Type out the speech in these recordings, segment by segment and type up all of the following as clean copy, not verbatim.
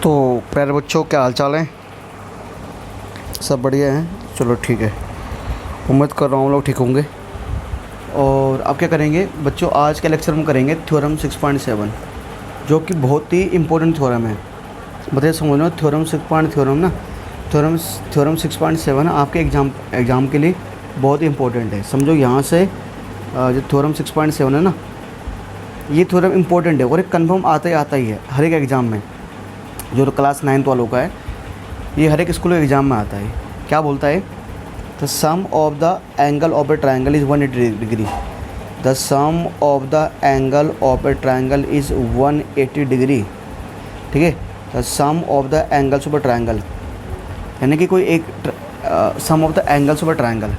तो प्यारे बच्चों, क्या हाल चाल है? सब बढ़िया हैं? चलो ठीक है। उम्मीद कर रहा हूँ लोग ठीक होंगे। और अब क्या करेंगे बच्चों, आज के लेक्चर में करेंगे थ्योरम 6.7, जो कि बहुत ही इम्पोर्टेंट थ्योरम है। बताइए समझ लो, थ्योरम 6.7 आपके एग्ज़ाम के लिए बहुत ही इम्पोर्टेंट है। समझो यहाँ से जो थ्योरम 6.7 है ना, ये थ्योरम इम्पोर्टेंट है और एक कन्फर्म आता ही है हर एक एग्ज़ाम में। जो क्लास 9 वालों का है, ये हर एक स्कूल के एग्ज़ाम में आता है। क्या बोलता है? The sum of the angle of a triangle is 180 degree. The sum of the angle of a triangle is 180 degree. ठीक है, the sum of the angles of a triangle, यानी कि कोई एक sum of the angles of a triangle,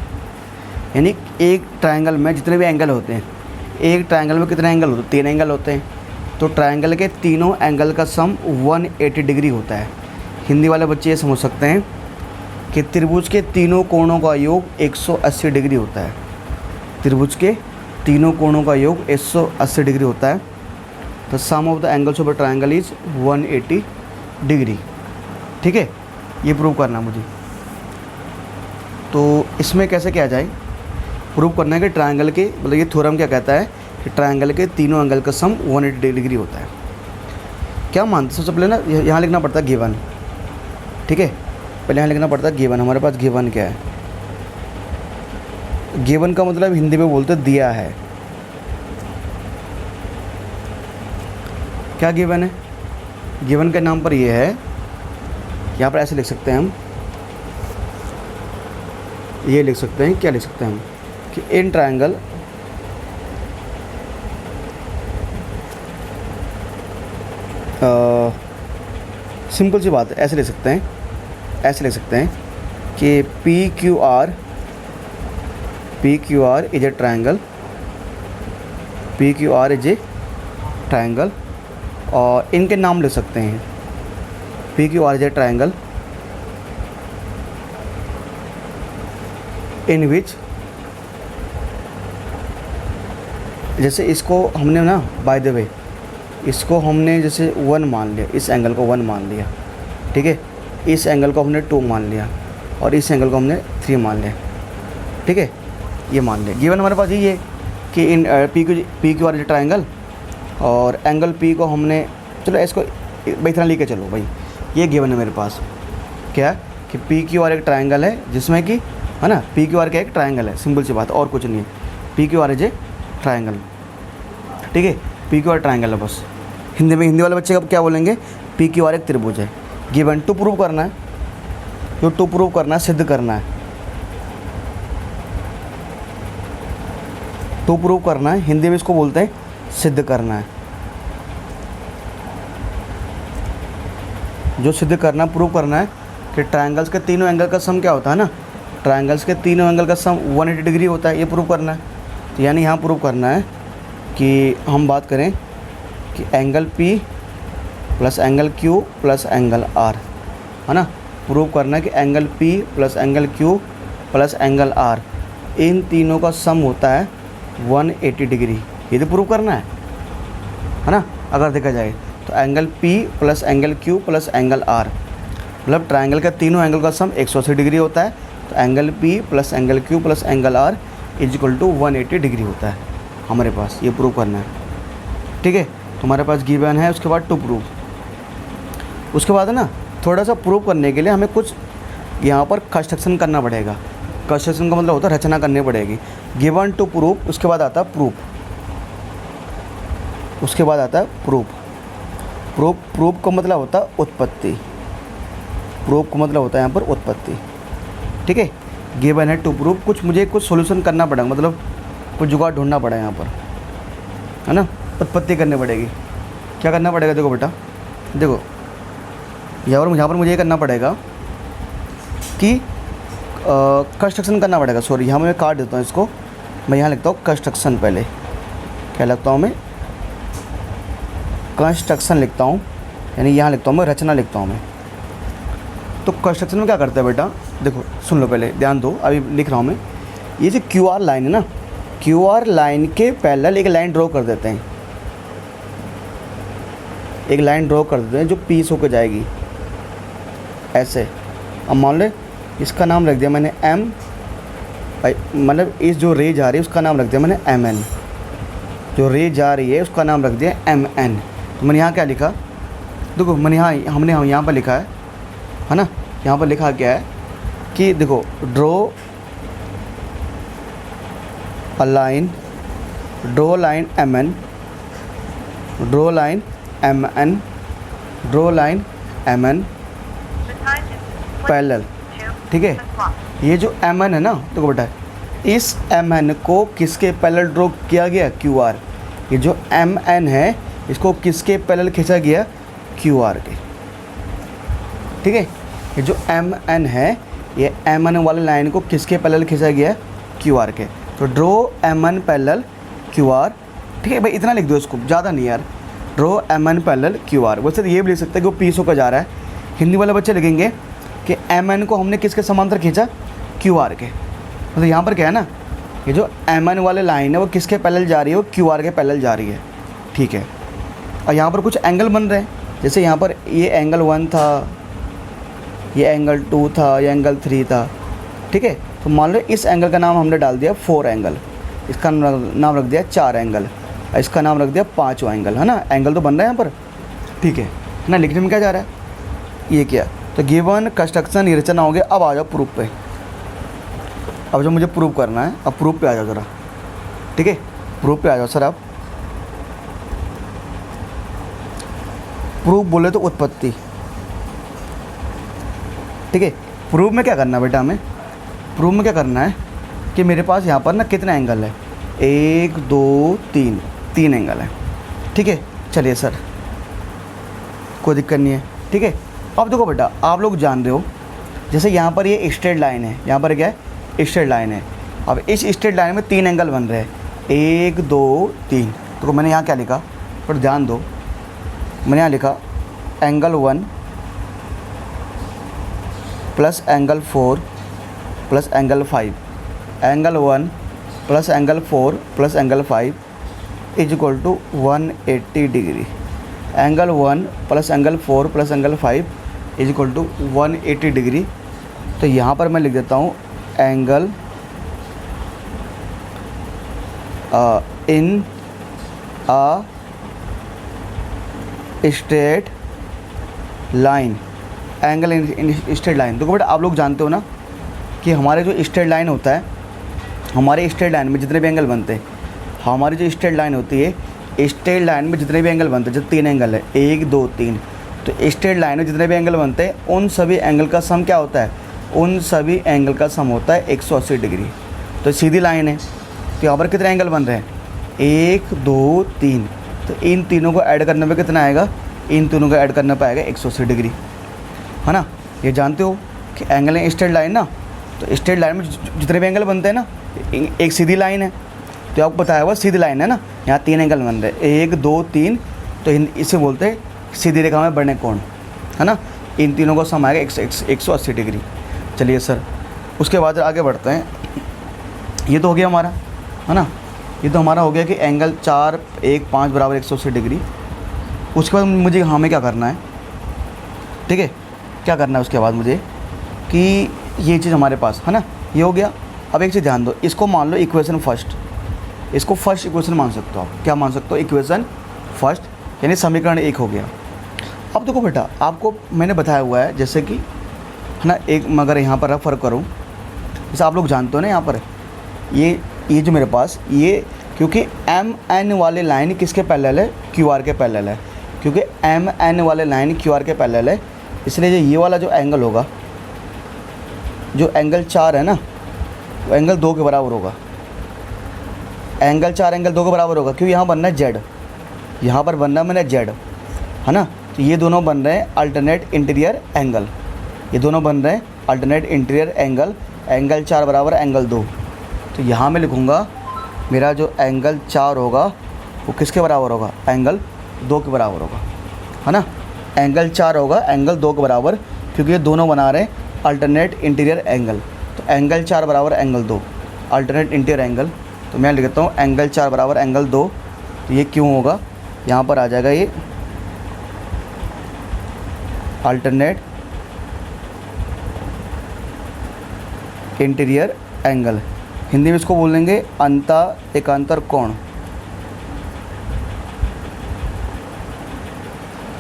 यानी एक triangle में जितने भी एंगल होते हैं, एक ट्रायंगल में कितने एंगल होते हैं? 3 एंगल होते हैं। तो ट्रायंगल के तीनों एंगल का सम 180 डिग्री होता है। हिंदी वाले बच्चे ये समझ सकते हैं कि त्रिभुज के तीनों कोणों का योग 180 डिग्री होता है। त्रिभुज के तीनों कोणों का योग 180 डिग्री होता है। The sum of the angles of a triangle is 180 degree. ठीक है, ये प्रूव करना मुझे। तो इसमें कैसे किया जाए? प्रूव करना है कि ट्रायंगल के, मतलब ये थ्योरम क्या कहता है कि ट्रायंगल के तीनों एंगल का सम 180 डिग्री होता है। क्या मानते? सबसे पहले ना यहाँ लिखना पड़ता है गिवन। ठीक है, पहले यहाँ लिखना पड़ता है गिवन। हमारे पास गिवन क्या है? गिवन का मतलब हिंदी में बोलते दिया है। क्या गिवन है? गिवन के नाम पर ये है, यहाँ पर ऐसे लिख सकते हैं हम, ये लिख सकते हैं, क्या लिख सकते हैं हम कि इन ट्रायंगल सिंपल सी बात है, ऐसे लिख सकते हैं कि P Q R is a triangle, और इनके नाम लिख सकते हैं। P Q R is a triangle in which, जैसे इसको हमने ना, बाय द वे इसको हमने जैसे 1 मान लिया, इस एंगल को 1 मान लिया। ठीक है, इस एंगल को हमने 2 मान लिया और इस एंगल को हमने 3 मान लिया। ठीक है, ये मान लिया। गिवन हमारे पास यही है कि इन P Q R is triangle, और एंगल पी को हमने, चलो इसको भाई इतना लेके चलो भाई, ये गिवन है मेरे पास। क्या कि पी क्यू आर एक ट्रायंगल है, जिसमें कि है ना, पी क्यू आर का एक ट्रायंगल है, सिंपल सी बात, और कुछ नहीं है। P Q R is a triangle. ठीक है, पी क्यू आर ट्रायंगल है बस। हिंदी वाले बच्चे अब क्या बोलेंगे? पी क्यू आर एक त्रिभुज है। गिवन टू प्रूव करना है, जो टू प्रूव करना है, सिद्ध करना है। टू प्रूव करना है, हिंदी में इसको बोलते हैं सिद्ध करना है। जो सिद्ध करना, प्रूव करना है कि ट्रायंगल्स के तीनों एंगल का सम क्या होता है ना, ट्रायंगल्स के तीनों एंगल का सम 180 डिग्री होता है। ये प्रूव करना है। तो यानी यहाँ प्रूव करना है कि हम बात करें कि angle P plus angle Q plus angle R, है ना। प्रूव करना है कि angle P plus angle Q plus angle R, इन तीनों का सम होता है 180 डिग्री। ये तो प्रूव करना है ना। अगर देखा जाए तो angle P plus angle Q plus angle R, मतलब ट्रायंगल का तीनों एंगल का सम 180 डिग्री होता है। तो angle P plus angle Q plus angle R is equal to 180 degree होता है हमारे पास। ये प्रूव करना है। ठीक है, तुम्हारे पास गिवन है, उसके बाद टू प्रूव। उसके बाद है ना, थोड़ा सा प्रूव करने के लिए हमें कुछ यहाँ पर कंस्ट्रक्शन करना पड़ेगा। कंस्ट्रक्शन का मतलब होता है रचना करनी पड़ेगी। गिवन टू प्रूव, उसके बाद आता है प्रूफ, उसके बाद आता है प्रूफ का मतलब होता है उत्पत्ति। प्रूफ का मतलब होता है यहाँ पर उत्पत्ति। ठीक है, गिवन है टू प्रूव, मुझे कुछ सॉल्यूशन करना पड़ेगा, मतलब कुछ जुगाड़ ढूंढना पड़ेगा यहाँ पर, है ना। उत्पत्ति करनी पड़ेगी। क्या करना पड़ेगा? देखो बेटा, देखो यहाँ पर मुझे ये करना पड़ेगा कि कंस्ट्रक्शन करना पड़ेगा। सॉरी, यहाँ मैं काट देता हूँ इसको। मैं यहाँ लिखता हूँ कंस्ट्रक्शन। पहले क्या लिखता हूँ मैं? कंस्ट्रक्शन लिखता हूँ, यानी यहाँ लिखता हूँ मैं रचना लिखता हूँ मैं। तो कंस्ट्रक्शन में क्या करता है बेटा? देखो सुन लो, पहले ध्यान दो, अभी लिख रहा हूँ मैं। ये जो क्यू आर लाइन है ना, क्यू आर लाइन के पैरेलल एक लाइन ड्रॉ कर देते हैं। एक लाइन ड्रॉ कर देते हैं जो पीस होकर जाएगी ऐसे। अब मान लो इसका नाम रख दिया मैंने एम, मतलब इस जो रे जा रही है उसका नाम रख दिया मैंने एम एन, जो रे जा रही है उसका नाम रख दिया एम एन। तो मैंने यहाँ क्या लिखा, देखो मैंने हमने यहाँ पर लिखा है ना, यहाँ पर लिखा क्या है कि देखो draw a line, draw line M N, draw line M N, draw line M N parallel. ठीक है, ये जो एम एन है ना, देखो बेटा इस एम एन को किसके पैरेलल ड्रॉ किया गया, क्यू आर। ये जो एम एन है इसको किसके पैरेलल खींचा गया, क्यू आर के। ठीक है, ये जो एम एन है ये एम एन वाली लाइन को किसके पैरेलल खींचा गया, क्यू आर के। तो draw M N parallel Q R. ठीक है भाई, इतना लिख दो इसको, ज़्यादा नहीं यार। Draw M N parallel Q R. वैसे तो ये भी लिख सकते हैं कि वो पीस होकर जा रहा है। हिंदी वाले बच्चे लिखेंगे कि एम एन को हमने किसके समांतर खींचा, क्यू आर के। मतलब यहाँ पर क्या है ना, ये जो एम एन वाले लाइन है वो किसके पैरेलल जा रही है, वो क्यू आर के पैरेलल जा रही है। ठीक है, और यहाँ पर कुछ एंगल बन रहे हैं, जैसे यहाँ पर ये एंगल 1 था, ये एंगल 2 था, ये एंगल 3 था। ठीक है, तो मान लो इस एंगल का नाम हमने डाल दिया 4 एंगल, इसका नाम रख दिया 4 एंगल, इसका नाम रख दिया 5 एंगल, है ना। एंगल तो बन रहा है यहाँ पर। ठीक है ना, लिखने में क्या जा रहा है, ये क्या, तो गिवन कंस्ट्रक्शन ये रचना हो गया। अब आ जाओ प्रूफ पे। अब जो मुझे प्रूफ करना है, अब प्रूफ पे आ जाओ ज़रा। ठीक है, प्रूफ पे आ जाओ सर। आप प्रूफ बोले तो उत्पत्ति। ठीक है, प्रूफ में क्या करना है बेटा, हमें प्रूफ में क्या करना है कि मेरे पास यहाँ पर ना कितने एंगल है, 1 2 3, 3 एंगल है। ठीक है, चलिए सर, कोई दिक्कत नहीं है। ठीक है, अब देखो बेटा, आप लोग जान रहे हो जैसे यहाँ पर ये स्ट्रेट लाइन है, यहाँ पर क्या है, स्ट्रेट लाइन है। अब इस स्ट्रेट लाइन में 3 एंगल बन रहे हैं, 1 2 3। तो मैंने यहाँ क्या लिखा, पर ध्यान दो, मैंने यहाँ लिखा angle 1 plus angle 4 plus angle 5, angle 1 plus angle 4 plus angle 5 is equal to 180 degree. Angle 1 plus angle 4 plus angle 5 is equal to 180 degree. तो यहाँ पर मैं लिख देता हूँ angle in a straight line, angle in straight line. देखो बेटा, आप लोग जानते हो ना कि हमारे जो स्ट्रेट लाइन होता है, हमारे स्ट्रेट लाइन में जितने भी एंगल बनते हैं, हमारी जो स्ट्रेट लाइन होती है, स्ट्रेट लाइन में जितने भी एंगल बनते हैं, जो 3 एंगल है 1 2 3, तो स्ट्रेट लाइन में जितने भी एंगल बनते हैं उन सभी एंगल का सम क्या होता है, उन सभी एंगल का सम होता है 180 डिग्री। तो सीधी लाइन है, तो यहाँ पर कितने एंगल बन रहे हैं, 1 2 3। तो इन तीनों को ऐड करने पे कितना आएगा, इन तीनों को ऐड करने पे आएगा 180 डिग्री, है ना। ये जानते हो कि एंगल है स्ट्रेट लाइन ना, तो स्ट्रेट लाइन में जितने भी एंगल बनते हैं ना, एक सीधी लाइन है, तो आपको बताया हुआ सीधी लाइन है ना, यहाँ 3 एंगल बन रहे हैं 1 2 3। तो इसे बोलते हैं सीधी रेखा में बढ़ने कोण, है ना। इन तीनों को सम आएगा 180 डिग्री। चलिए सर, उसके बाद आगे बढ़ते हैं। ये तो हो गया हमारा, है ना, ये तो हमारा हो गया कि एंगल 4 1 5 बराबर 180 डिग्री। उसके बाद मुझे हमें क्या करना है, ठीक है, क्या करना है उसके बाद मुझे कि ये चीज़ हमारे पास है ना, ये हो गया। अब एक चीज़ ध्यान दो, इसको मान लो इक्वेशन फर्स्ट, इसको फर्स्ट इक्वेशन मान सकते हो आप। क्या मान सकते हो, इक्वेशन फर्स्ट, यानी समीकरण 1 हो गया। अब देखो बेटा, आपको मैंने बताया हुआ है जैसे कि, है ना, एक मगर यहाँ पर रेफर करूँ, जैसे आप लोग जानते हो ना, यहाँ पर ये जो मेरे पास ये, क्योंकि एम एन वाले लाइन किसके पैरेलल है, क्यू आर के पैरेलल है। क्योंकि एम एन वाले लाइन क्यू आर के पैरेलल है, इसलिए ये वाला जो एंगल होगा, जो एंगल 4 है ना, वो एंगल 2 के बराबर होगा। एंगल 4 एंगल 2 के बराबर होगा, क्योंकि यहाँ बनना है जेड, यहाँ पर बनना है मैंने जेड, है ना। तो ये दोनों बन रहे हैं अल्टरनेट इंटीरियर एंगल, ये दोनों बन रहे हैं अल्टरनेट इंटीरियर एंगल। एंगल 4 बराबर एंगल 2। तो यहाँ मैं लिखूँगा मेरा जो एंगल 4 होगा वो किसके बराबर होगा, एंगल 2 के बराबर होगा, है ना। एंगल 4 होगा एंगल 2 के बराबर, क्योंकि ये दोनों बना रहे हैं अल्टरनेट इंटीरियर एंगल। तो एंगल 4 बराबर एंगल 2, अल्टरनेट इंटीरियर एंगल। तो मैं लिखता हूँ एंगल 4 बराबर एंगल 2। तो ये क्यों होगा, यहाँ पर आ जाएगा ये अल्टरनेट इंटीरियर एंगल, हिंदी में इसको बोलेंगे एकांतर कोण।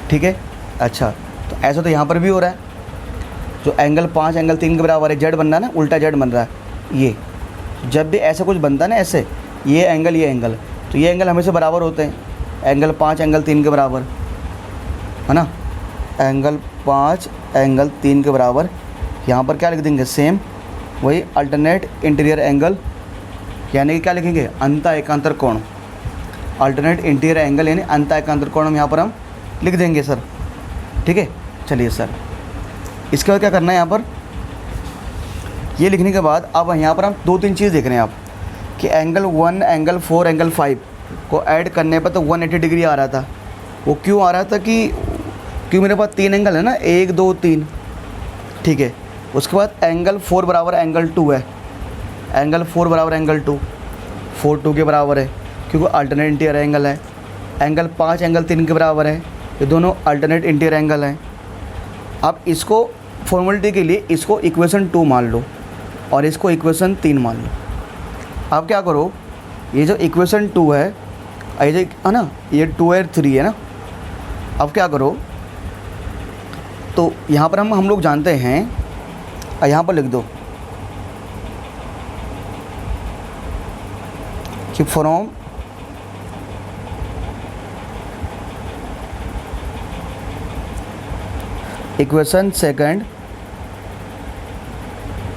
ठीक है। अच्छा, तो ऐसा तो यहाँ पर भी हो रहा है, जो एंगल 5 एंगल 3 के बराबर है, जेड बन रहा है ना, उल्टा जेड बन रहा है। ये जब भी ऐसा कुछ बनता है ना, ऐसे ये एंगल, तो ये एंगल हमेशा बराबर होते हैं, एंगल 5 एंगल 3 के बराबर, है ना, एंगल 5 एंगल 3 के बराबर। यहाँ पर क्या लिख देंगे, सेम वही अल्टरनेट इंटीरियर एंगल, यानी कि क्या लिखेंगे, एकांतर कोण। अल्टरनेट इंटीरियर एंगल यानी एकांतर कोण हम यहाँ पर हम लिख देंगे सर। ठीक है, चलिए सर, इसके बाद क्या करना है, यहाँ पर ये लिखने के बाद अब यहाँ पर हम 2-3 चीज़ देख रहे हैं आप, कि एंगल 1 एंगल 4 एंगल 5 को ऐड करने पर तो 180 डिग्री आ रहा था। वो क्यों आ रहा था, क्यों मेरे पास 3 एंगल है ना, 1 2 3। ठीक है, उसके बाद एंगल 4 बराबर एंगल 2 है, एंगल 4 बराबर एंगल 2, 4 2 के बराबर है क्योंकि अल्टरनेट इंटीरियर एंगल है। एंगल 5 एंगल 3 के बराबर है, ये दोनों अल्टरनेट इंटीरियर एंगल हैं। अब इसको फॉर्मेलिटी के लिए इसको इक्वेशन 2 मान लो और इसको इक्वेशन 3 मान लो। आप क्या करो, ये जो इक्वेशन 2 है, ये जो है ना, ये 2 और 3 है ना। अब क्या करो, तो यहाँ पर हम लोग जानते हैं, यहाँ पर लिख दो कि from equation second,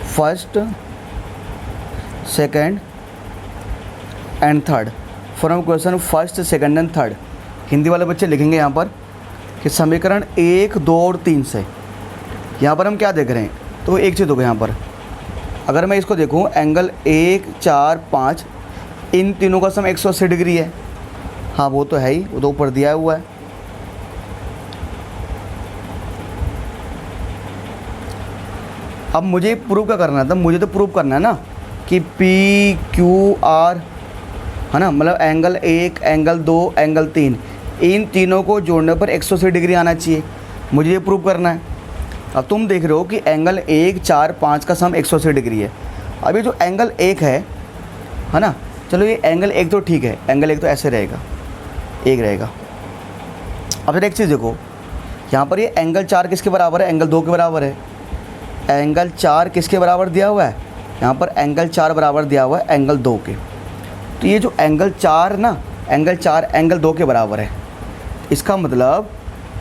first, second and third, from equation first second and third. Hindi वाले बच्चे लिखेंगे यहाँ पर कि समीकरण 1 2 और 3 से। यहाँ पर हम क्या देख रहे हैं, तो एक चीज़ होगा यहाँ पर, अगर मैं इसको देखूँ, एंगल 1 4 5, इन तीनों का सम 180 डिग्री है। हाँ वो तो है ही, वो तो ऊपर दिया हुआ है। अब मुझे प्रूव क्या करना था, मुझे तो प्रूव करना है ना कि पी क्यू आर, है ना, मतलब एंगल 1 एंगल 2 एंगल 3, इन तीनों को जोड़ने पर 180 डिग्री आना चाहिए, मुझे ये प्रूव करना है। अब तुम देख रहे हो कि एंगल 1 4 5 का सम 180 डिग्री है। अभी जो एंगल 1 है ना, चलो ये एंगल 1 तो ठीक है, एंगल 1 तो ऐसे रहेगा, 1 रहेगा। अब फिर एक चीज़ देखो, यहाँ पर ये एंगल 4 किसके बराबर है, एंगल 2 के बराबर है। एंगल 4 किसके बराबर दिया हुआ है, यहाँ पर एंगल 4 बराबर दिया हुआ है एंगल 2 के। तो ये जो एंगल 4 ना, एंगल 4 एंगल 2 के बराबर है। इसका मतलब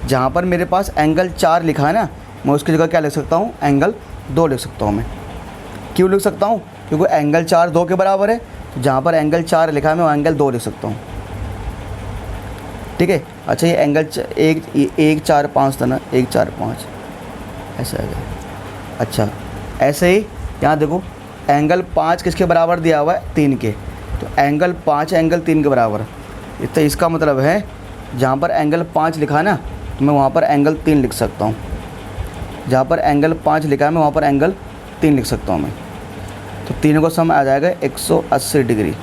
जहाँ पर मेरे पास एंगल 4 लिखा है ना, मैं उसकी जगह क्या लिख सकता हूँ, एंगल 2 लिख सकता हूँ मैं। क्यों लिख सकता हूँ, क्योंकि एंगल 4 2 के बराबर है, तो जहाँ पर एंगल 4 लिखा है मैं वो एंगल 2 लिख सकता हूँ। ठीक है। अच्छा, ये एंगल 1 4 5 था ना, 1 4 5 ऐसा है। अच्छा, ऐसे ही यहाँ देखो, एंगल 5 किसके बराबर दिया हुआ है, 3 के, तो एंगल 5 एंगल 3 के बराबर। तो इसका मतलब है जहाँ पर एंगल 5 लिखा है ना, तो मैं वहाँ पर एंगल 3 लिख सकता हूँ। जहाँ पर एंगल 5 लिखा है मैं वहाँ पर एंगल 3 लिख सकता हूँ मैं। तो तीनों का सम आ जाएगा 180 डिग्री।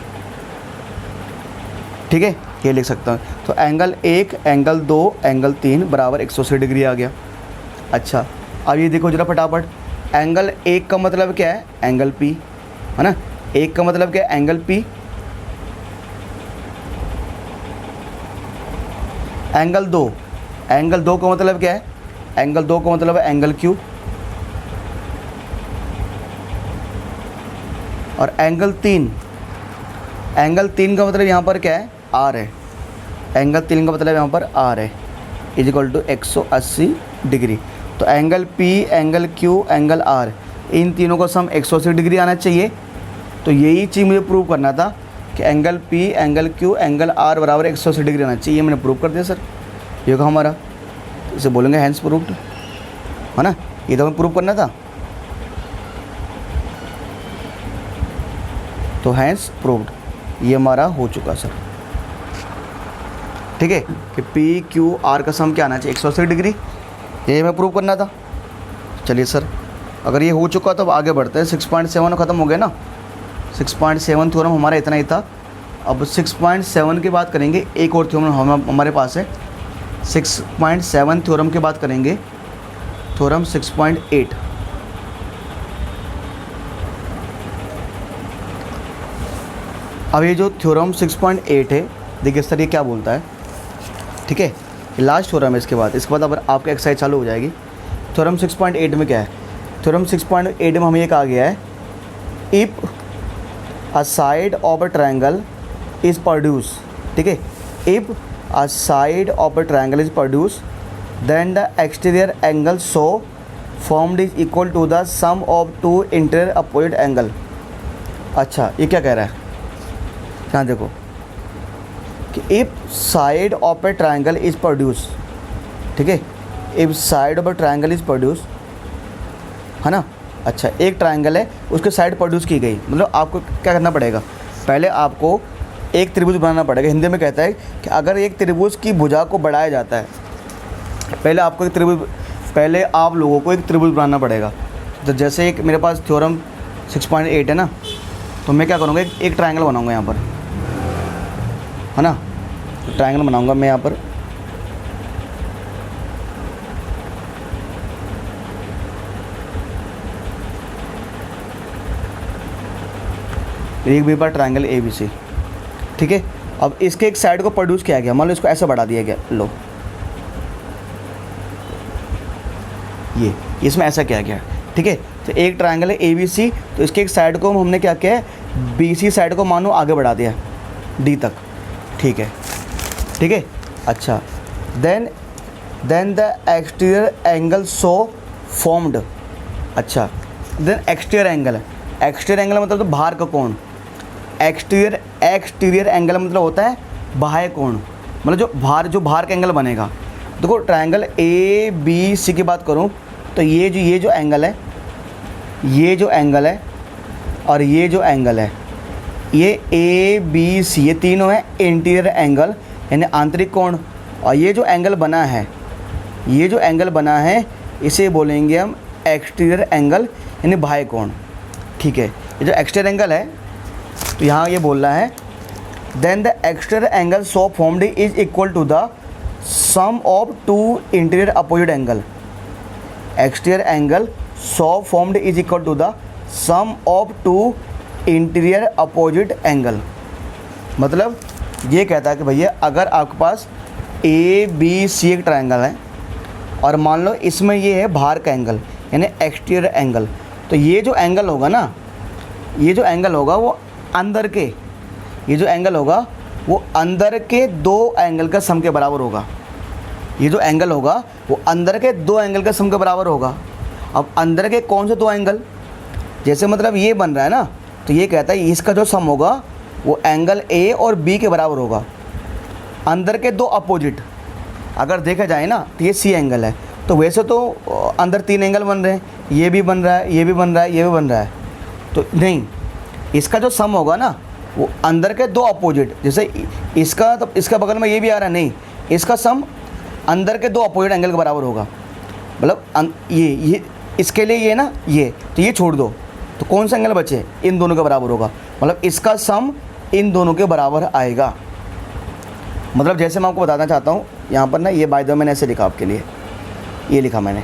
ठीक है, ये लिख सकता हूँ। तो एंगल 1 एंगल 2 एंगल 3 बराबर 180 डिग्री आ गया। अच्छा, अब ये देखो जरा फटाफट, एंगल 1 का मतलब क्या है, एंगल P, है ना। 1 का मतलब क्या है, एंगल P। एंगल 2 का मतलब क्या है, एंगल 2 का मतलब है एंगल Q। और एंगल 3 का मतलब यहाँ पर क्या है, R है। एंगल 3 का मतलब यहाँ पर R है, इज इक्वल टू 180 डिग्री। तो angle P angle Q angle R, इन तीनों का सम 180 डिग्री आना चाहिए। तो यही चीज़ मुझे प्रूव करना था कि angle P angle Q angle R बराबर 180 डिग्री आना चाहिए। मैंने प्रूव कर दिया सर, ये होगा हमारा, इसे बोलेंगे हैंस प्रूव्ड, है ना। ये तो हमें प्रूव करना था, तो हैंस प्रूव्ड, ये हमारा हो चुका सर। ठीक है, कि P Q R का सम क्या आना चाहिए, 180 डिग्री, ये हमें प्रूव करना था। चलिए सर, अगर ये हो चुका तो अब आगे बढ़ते हैं। 6.7 ख़त्म हो गया ना, 6.7 थ्योरम हमारा इतना ही था। अब 6.7 की बात करेंगे, एक और थ्योरम हमारे पास है। 6.7 थ्योरम की बात करेंगे, थ्योरम 6.8। अब ये जो थ्योरम 6.8 है, देखिए सर ये क्या बोलता है, ठीक है, लास्ट थ्योरम है। इसके बाद अब आपका एक्सरसाइज चालू हो जाएगी। थ्योरम 6.8 में क्या है, थ्योरम 6.8 में हमें ये कहा गया है, if a side of a triangle is produce, ठीक है, if a side of a triangle is produce then the exterior angle so formed is equal to the sum of two interior opposite angle. अच्छा, ये क्या कह रहा है, यहाँ देखो कि if side of a triangle is produce, ठीक है, if side of a triangle is produce, है ना। अच्छा, एक ट्रायंगल है, उसके साइड प्रोड्यूस की गई, मतलब आपको क्या करना पड़ेगा, पहले आपको एक त्रिभुज बनाना पड़ेगा। हिंदी में कहता है कि अगर एक त्रिभुज की भुजा को बढ़ाया जाता है, पहले आप लोगों को एक त्रिभुज बनाना पड़ेगा। तो जैसे एक मेरे पास थ्योरम 6.8 है ना, तो मैं क्या करूँगा, एक ट्रायंगल बनाऊँगा यहाँ पर, है ना, ट्रायंगल बनाऊँगा मैं यहाँ पर। एक भी बार ट्रायंगल ABC, ठीक है। अब इसके एक साइड को प्रोड्यूस किया गया, मान लो इसको ऐसा बढ़ा दिया गया, लो ये इसमें ऐसा किया गया, ठीक है। तो एक ट्रायंगल है ABC, तो इसके एक साइड को हमने क्या किया है, BC साइड को मानो आगे बढ़ा दिया D तक, ठीक है, ठीक है। अच्छा, then the exterior angle so formed. अच्छा, देन एक्सटीरियर एंगल मतलब तो बाहर का कोण, एक्सटीरियर एंगल मतलब होता है बाह्य कोण, मतलब जो बाहर का एंगल बनेगा। देखो ट्रायंगल ABC की बात करूं तो ये जो एंगल है, ये जो एंगल है और ये जो एंगल है, ये ABC, ये तीनों है इंटीरियर एंगल यानी आंतरिक कोण। और ये जो एंगल बना है, इसे बोलेंगे हम एक्सटीरियर एंगल यानी बाह्य कोण, ठीक है। ये जो एक्सटीरियर एंगल है, तो यहाँ ये बोल रहा है then the exterior angle so formed is equal to the sum of two interior opposite angle. Exterior angle so formed is equal to the sum of two interior opposite angle. मतलब ये कहता है कि भैया अगर आपके पास ABC एक triangle है और मान लो इसमें ये है बाहर का एंगल यानी एक्सटीरियर एंगल, तो ये जो एंगल होगा ना, ये जो एंगल होगा वो अंदर के, ये जो एंगल होगा वो अंदर के दो एंगल का सम के बराबर होगा। ये जो एंगल होगा वो अंदर के दो एंगल का सम के बराबर होगा। अब अंदर के कौन से दो एंगल, जैसे मतलब ये बन रहा है ना, तो ये कहता है इसका जो सम होगा वो एंगल A और B के बराबर होगा। अंदर के दो अपोजिट अगर देखा जाए ना, तो ये C एंगल है, तो वैसे तो अंदर तीन एंगल बन रहे हैं, ये भी बन रहा है, ये भी बन रहा है, ये भी बन रहा है, तो नहीं, इसका जो सम होगा ना वो अंदर के दो अपोजिट, जैसे इसका, तो इसका बगल में ये भी आ रहा है, नहीं, इसका सम अंदर के दो अपोजिट एंगल के बराबर होगा। मतलब ये इसके लिए ये ना, ये तो ये छोड़ दो, तो कौन सा एंगल बचे, इन दोनों के बराबर होगा, मतलब इसका सम इन दोनों के बराबर आएगा। मतलब जैसे मैं आपको बताना चाहता हूँ यहाँ पर ना, ये बाय द वे मैंने ऐसे लिखा आपके लिए, ये लिखा मैंने,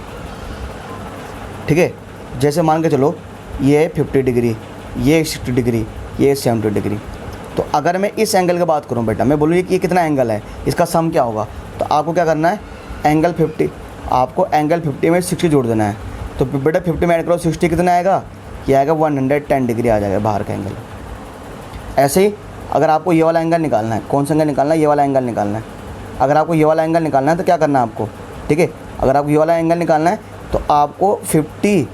ठीक है। जैसे मान के चलो ये 50 डिग्री, ये 60 डिग्री, ये 70 डिग्री, तो अगर मैं इस एंगल की बात करूँ बेटा, मैं बोलूँ कि ये कितना एंगल है, इसका सम क्या होगा, तो आपको क्या करना है, एंगल 50, आपको एंगल 50 में 60 जोड़ देना है। तो बेटा 50 में ऐड करो 60 कितना आएगा, ये आएगा 110 डिग्री आ जाएगा बाहर का एंगल। ऐसे ही अगर आपको ये वाला एंगल निकालना है, कौन सा एंगल निकालना है, ये वाला एंगल निकालना है। अगर आपको ये वाला एंगल निकालना है तो क्या करना है आपको, ठीक है, अगर आपको ये वाला एंगल निकालना है तो आपको 50,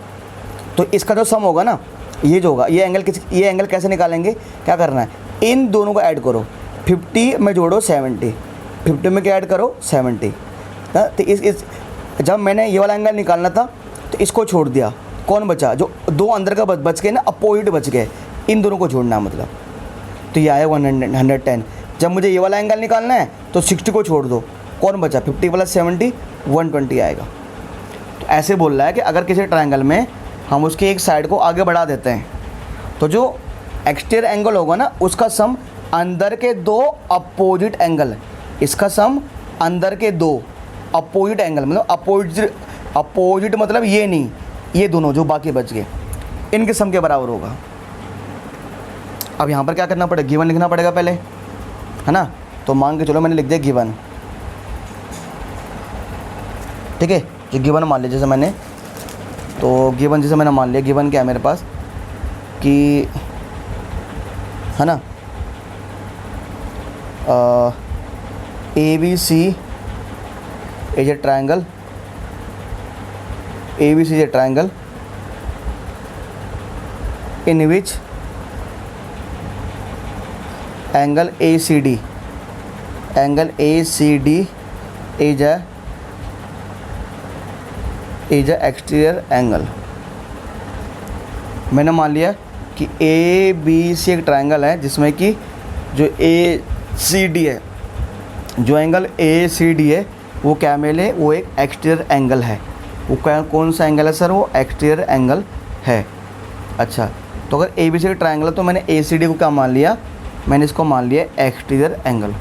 तो इसका जो सम होगा ना, ये जो होगा, ये एंगल कैसे निकालेंगे, क्या करना है, इन दोनों को ऐड करो, 50 में जोड़ो 70, 50 में क्या ऐड करो 70। तो इस जब मैंने ये वाला एंगल निकालना था तो इसको छोड़ दिया, कौन बचा, जो दो अंदर का बच गए ना, अपोजिट बच गए, इन दोनों को जोड़ना है मतलब। तो ये आया 110। जब मुझे ये वाला एंगल निकालना है तो 60 को छोड़ दो, कौन बचा, 50 प्लस 70 120 आएगा। तो ऐसे बोल रहा है कि अगर किसी ट्रायंगल में हम उसकी एक साइड को आगे बढ़ा देते हैं तो जो एक्सटीरियर एंगल होगा ना, उसका सम अंदर के दो अपोजिट एंगल, इसका सम अंदर के दो अपोजिट एंगल, मतलब अपोजिट मतलब ये नहीं, ये दोनों जो बाकी बच गए इनके सम के बराबर होगा। अब यहाँ पर क्या करना पड़ेगा, गिवन लिखना पड़ेगा पहले, है ना। तो मान के चलो मैंने लिख दिया गिवन, ठीक है। जो गिवन मान लिया जैसे मैंने, तो गिवन जैसे मैंने मान लिया, गिवन क्या है मेरे पास कि, है ना, ABC is a triangle, ABC is a triangle in which angle ACD is a exterior angle। मैंने मान लिया कि ABC एक ट्रायंगल है जिसमें कि जो ACD है, जो एंगल ACD है वो क्या मेले, वो एक एक्सटीरियर एंगल है। वो कौन सा एंगल है सर, वो एक्सटीरियर एंगल है। अच्छा, तो अगर ABC का ट्रायंगल है तो मैंने ACD को क्या मान लिया, मैंने इसको मान लिया एक्सटीरियर एंगल,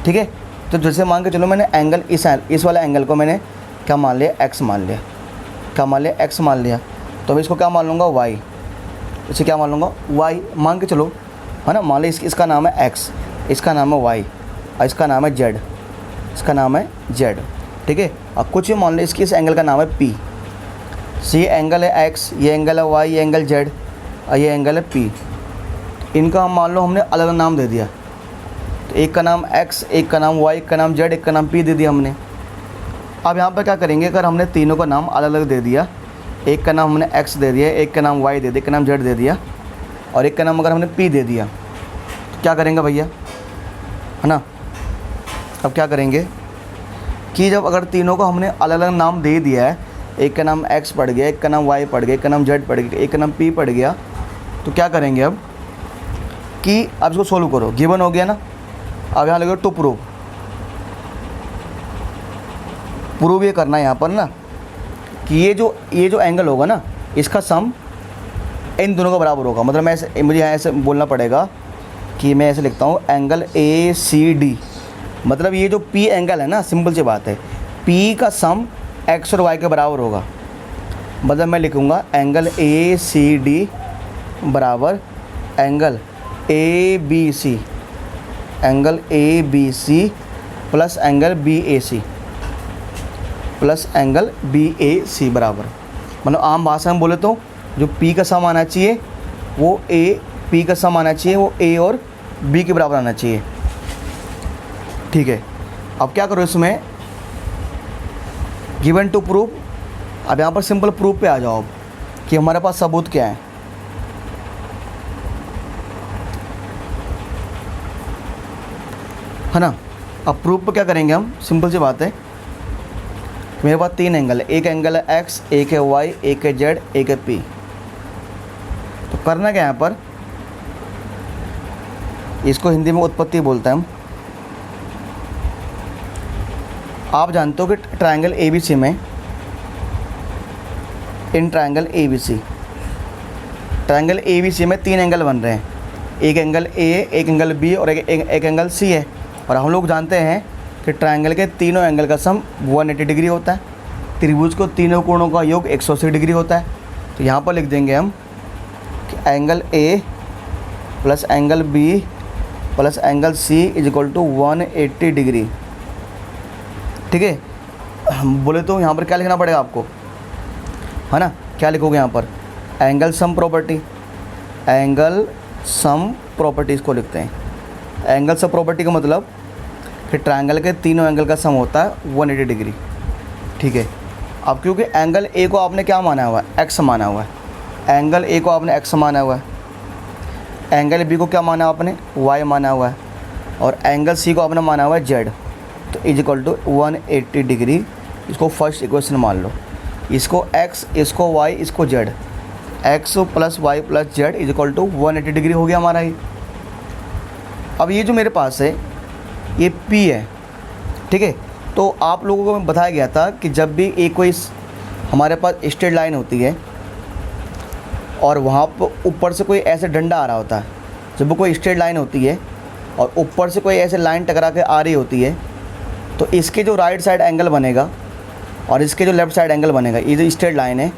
ठीक है। तो जैसे मान के चलो मैंने एंगल इस वाले एंगल को मैंने क्या मान लिया, x मान लिया, क्या मान लिया, x मान लिया। तो मैं इसको क्या मान लूँगा, y, इसे क्या मान लूँगा, y मान के चलो, है ना। मान लिया इसका नाम है x, इसका नाम है y और इसका नाम है z, इसका नाम है z, ठीक है। अब कुछ भी मान लो, इस एंगल का नाम है p, ये एंगल है x, ये एंगल है y, ये एंगल z और ये एंगल है p। इनका हम मान लो हमने अलग नाम दे दिया, तो एक का नाम x, एक का नाम y, एक का नाम z, एक का नाम p दे दिया हमने। अब यहाँ पर क्या करेंगे, अगर हमने तीनों का नाम अलग अलग दे दिया, एक का नाम हमने x दे दिया, एक का नाम y दे दिया, एक का नाम z दे दिया और एक का नाम अगर हमने p दे दिया, तो क्या करेंगे भैया, है ना। अब क्या करेंगे कि जब अगर तीनों को हमने अलग अलग नाम दे दिया है, एक का नाम x पड़ गया, एक का नाम y पड़ गया, एक का नाम z पड़ गया, एक का नाम p पड़ गया, तो क्या करेंगे अब कि अब इसको सोल्व करो। गिवन हो गया ना, अब यहाँ लगेगा टू प्रूव, प्रूव ये करना है यहाँ पर ना कि ये जो एंगल होगा ना, इसका सम इन दोनों का बराबर होगा। मतलब मैं ऐसे, मुझे यहाँ ऐसे बोलना पड़ेगा कि मैं ऐसे लिखता हूँ एंगल ACD, मतलब ये जो P एंगल है ना, सिंपल सी बात है, P का सम x और y के बराबर होगा। मतलब मैं लिखूँगा एंगल ACD बराबर angle ABC, angle ABC plus angle BAC, plus angle BAC बराबर, मतलब आम भाषा में बोले तो जो P का सम आना चाहिए वो P का सम आना चाहिए वो A और B के बराबर आना चाहिए, ठीक है। अब क्या करो इसमें, गिवन टू प्रूफ। अब यहाँ पर सिंपल प्रूफ पे आ जाओ अब कि हमारे पास सबूत क्या है ना। अब प्रूफ पे क्या करेंगे हम, सिंपल सी बात है, मेरे पास तीन एंगल है, एक एंगल है x, एक है y, एक है z, एक है p। तो करना क्या यहाँ पर, इसको हिंदी में उत्पत्ति बोलते हैं हम। आप जानते हो कि ट्रायंगल ABC में, इन ट्रायंगल ABC में तीन एंगल बन रहे हैं, एक एंगल A, एक एंगल B और एक एंगल C है। और हम लोग जानते हैं कि ट्रायंगल के तीनों एंगल का सम 180 डिग्री होता है, त्रिभुज को तीनों कोणों का योग 180 डिग्री होता है। तो यहाँ पर लिख देंगे हम कि angle A plus angle B plus angle C is equal to 180 degree, ठीक है। बोले तो यहाँ पर क्या लिखना पड़ेगा आपको, है ना। क्या लिखोगे यहाँ पर, angle sum property, angle sum property इसको लिखते हैं। एंगल सम प्रॉपर्टी का मतलब कि ट्रायंगल के तीनों एंगल का सम होता है 180 डिग्री, ठीक है। अब क्योंकि एंगल ए को आपने क्या माना हुआ है, एक्स माना हुआ है, एंगल ए को आपने एक्स माना हुआ है, एंगल बी को क्या माना आपने, वाई माना हुआ है, और एंगल सी को आपने माना हुआ है जेड। तो इज इक्वल टू 180 डिग्री, इसको फर्स्ट इक्वेशन मान लो, इसको एक्स, इसको वाई, इसको Z, X plus Y plus Z is equal to 180 degree हो गया हमारा ये। अब ये जो मेरे पास है ये P है, ठीक है। तो आप लोगों को बताया गया था कि जब भी एक कोई हमारे पास स्ट्रेट लाइन होती है और वहाँ पर ऊपर से कोई ऐसे डंडा आ रहा होता है, जब कोई स्ट्रेट लाइन होती है और ऊपर से कोई ऐसे लाइन टकरा के आ रही होती है, तो इसके जो राइट साइड एंगल बनेगा और इसके जो लेफ़्ट साइड एंगल बनेगा, ये जो स्ट्रेट लाइन है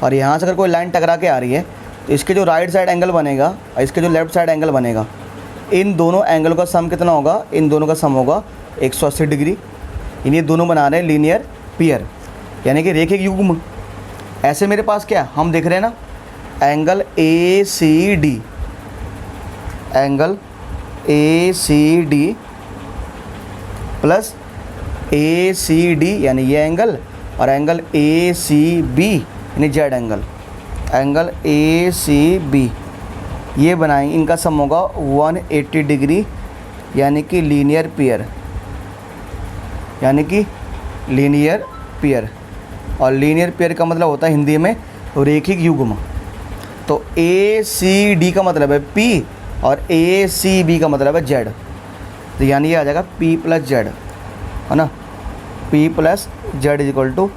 और यहाँ से अगर कोई लाइन टकरा के आ रही है तो इसके जो राइट साइड एंगल बनेगा और इसके जो लेफ़्ट साइड एंगल बनेगा, इन दोनों एंगल का सम कितना होगा? इन दोनों का सम होगा 180 डिग्री। ये दोनों बना रहे हैं लीनियर पेयर, यानी कि रेखिक युग्म। ऐसे मेरे पास क्या हम देख रहे हैं ना, angle A C D, angle A C D plus A C D यानी ये एंगल, और एंगल ए सी बी यानी Z angle, angle A C B ये बनाएंगे, इनका सम होगा 180 डिग्री, यानी कि लीनियर पेयर, यानी कि लीनियर पेयर। और लीनियर पेयर का मतलब होता है हिंदी में रेखिक युग्म। तो ए सी डी का मतलब है P और ए सी बी का मतलब है Z, तो यानी ये आ जाएगा P प्लस Z, है ना। P plus Z is equal to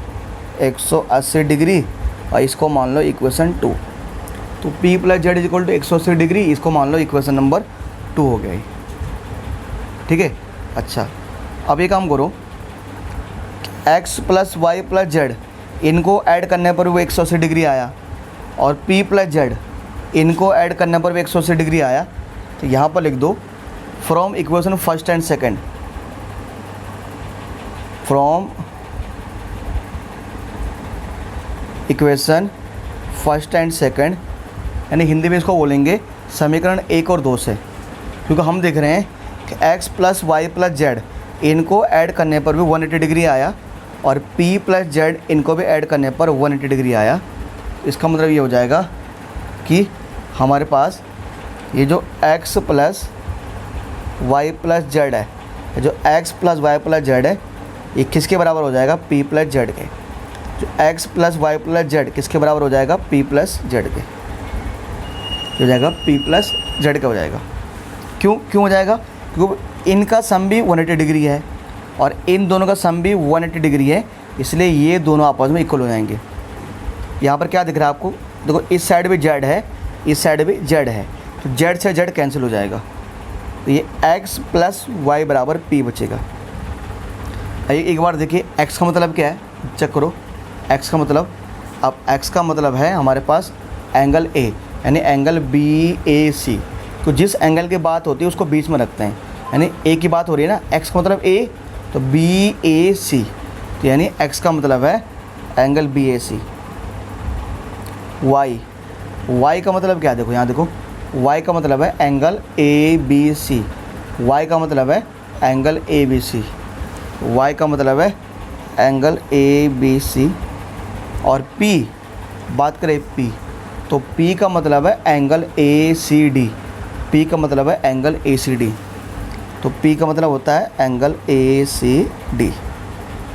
180 degree, और इसको मान लो इक्वेशन 2। तो P plus Z is equal to 180 degree, इसको मान लो इक्वेशन नंबर 2 हो गया ये, ठीक है। अच्छा, अब ये काम करो, x plus Y plus Z इनको ऐड करने पर वो 180 डिग्री आया, और p प्लस जेड इनको ऐड करने पर भी 180 डिग्री आया। तो यहाँ पर लिख दो from equation first and second, from equation first and second, यानी हिंदी में इसको बोलेंगे समीकरण 1 और 2 से, क्योंकि हम देख रहे हैं कि x plus Y plus Z इनको ऐड करने पर भी 180 डिग्री आया, और p प्लस जेड इनको भी ऐड करने पर 180 डिग्री आया। इसका मतलब ये हो जाएगा कि हमारे पास ये जो x plus Y plus Z है, जो x plus Y plus Z है, ये किसके बराबर हो जाएगा? p प्लस जेड के। जो x plus Y plus Z किसके बराबर हो जाएगा? p प्लस जेड के हो जाएगा, p प्लस जेड का हो जाएगा। क्यों हो जाएगा? क्योंकि इनका सम भी 180 डिग्री है और इन दोनों का सम भी 180 डिग्री है, इसलिए ये दोनों आपस में इक्वल हो जाएंगे। यहाँ पर क्या दिख रहा है आपको? देखो, इस साइड भी जेड है, इस साइड भी जेड है, तो जेड से जेड कैंसिल हो जाएगा, तो ये x प्लस वाई बराबर p बचेगा। एक बार देखिए x का मतलब क्या है, चेक करो। x का मतलब, अब x का मतलब है हमारे पास एंगल A, यानी एंगल BAC। तो जिस एंगल की बात होती है उसको बीच में रखते हैं, यानी A की बात हो रही है ना, x का मतलब A, तो BAC, तो यानी x का मतलब है एंगल BAC। y का मतलब क्या है? देखो यहाँ देखो, y का मतलब है एंगल ABC, y का मतलब है एंगल ABC, y का मतलब है एंगल ABC। और p बात करें p, तो p का मतलब है एंगल ACD, p का मतलब है एंगल ACD, तो p का मतलब होता है एंगल ACD,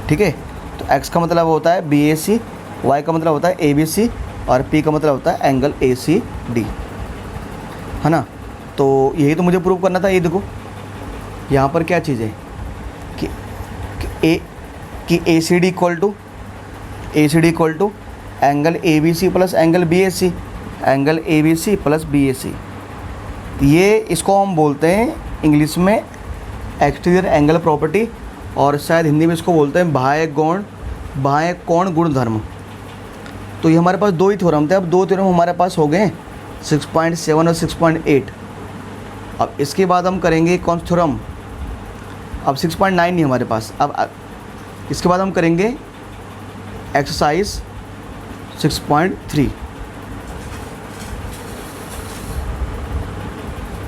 ठीक है। तो x का मतलब होता है BAC, y का मतलब होता है ABC, और p का मतलब होता है एंगल ACD, है ना। तो यही तो मुझे प्रूव करना था। ये देखो यहाँ पर क्या चीज़ है कि ACD equal to angle ABC plus angle BAC, angle ABC plus BAC। ये इसको हम बोलते हैं इंग्लिश में एक्सटीरियर एंगल प्रॉपर्टी, और शायद हिंदी में इसको बोलते हैं बाह्य कोण गुणधर्म। तो ये हमारे पास दो ही थ्योरम थे, अब दो थ्योरम हमारे पास हो गए 6.7 और 6.8। अब इसके बाद हम करेंगे कौन सा थ्योरम? अब 6.9 नहीं हमारे पास, अब इसके बाद हम करेंगे एक्सरसाइज 6.3।